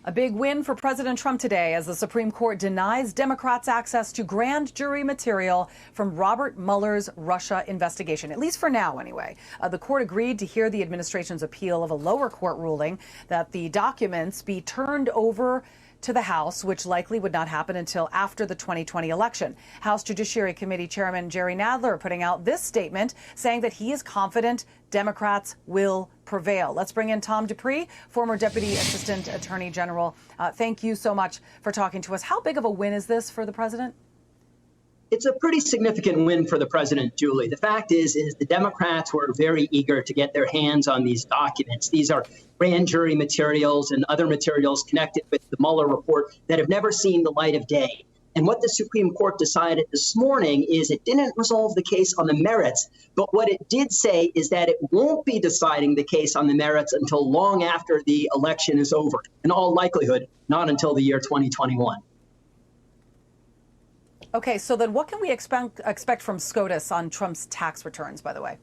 A big win for President Trump today as the Supreme Court denies Democrats access to grand jury material from Robert Mueller's Russia investigation, at least for now anyway. The court agreed to hear the administration's appeal of a lower court ruling that the documents be turned over to the House, which likely would not happen until after the 2020 election. House Judiciary Committee Chairman Jerry Nadler putting out this statement saying that he is confident Democrats will prevail. Let's bring in Tom Dupree, former Deputy Assistant Attorney General. Thank you so much for talking to us. How big of a win is this for the president? It's a pretty significant win for the president, Julie. The fact is the Democrats were very eager to get their hands on these documents. These are grand jury materials and other materials connected with the Mueller report that have never seen the light of day. And what the Supreme Court decided this morning is it didn't resolve the case on the merits, but what it did say is that it won't be deciding the case on the merits until long after the election is over. In all likelihood, not until the year 2021. Okay, so then what can we expect from SCOTUS on Trump's tax returns, by the way?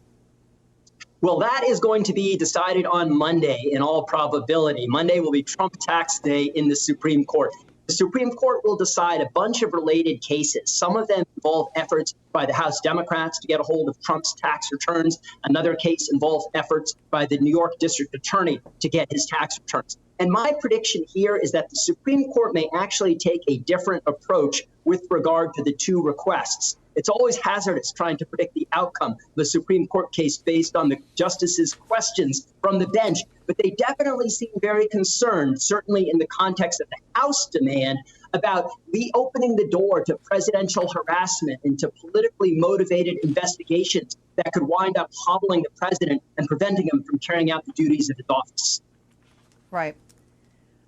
Well, that is going to be decided on Monday in all probability. Monday will be Trump tax day in the Supreme Court. The Supreme Court will decide a bunch of related cases. Some of them involve efforts by the House Democrats to get a hold of Trump's tax returns. Another case involves efforts by the New York District Attorney to get his tax returns. And my prediction here is that the Supreme Court may actually take a different approach with regard to the two requests. It's always hazardous trying to predict the outcome of the Supreme Court case based on the justices' questions from the bench. But they definitely seem very concerned, certainly in the context of the House demand, about reopening the door to presidential harassment and to politically motivated investigations that could wind up hobbling the president and preventing him from carrying out the duties of his office. Right.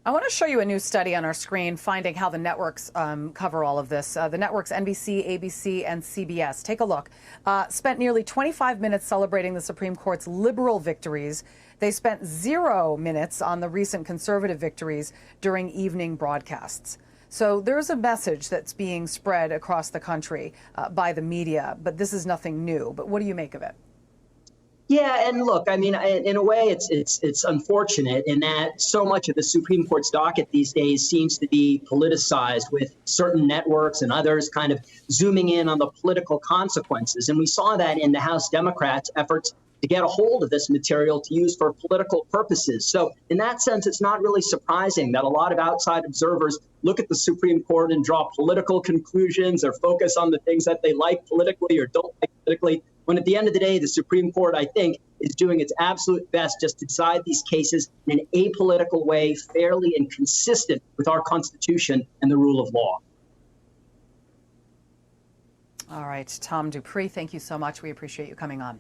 I want to show you a new study on our screen, finding how the networks cover all of this. The networks NBC, ABC, and CBS. Take a look. Spent nearly 25 minutes celebrating the Supreme Court's liberal victories. They spent 0 minutes on the recent conservative victories during evening broadcasts. So there's a message that's being spread across the country by the media, but this is nothing new. But what do you make of it? Yeah, and look, I mean, in a way, it's unfortunate in that so much of the Supreme Court's docket these days seems to be politicized, with certain networks and others kind of zooming in on the political consequences. And we saw that in the House Democrats' efforts to get a hold of this material to use for political purposes. So in that sense, it's not really surprising that a lot of outside observers look at the Supreme Court and draw political conclusions or focus on the things that they like politically or don't like politically, when at the end of the day, the Supreme Court, I think, is doing its absolute best just to decide these cases in an apolitical way, fairly and consistent with our Constitution and the rule of law. All right, Tom Dupree, thank you so much. We appreciate you coming on.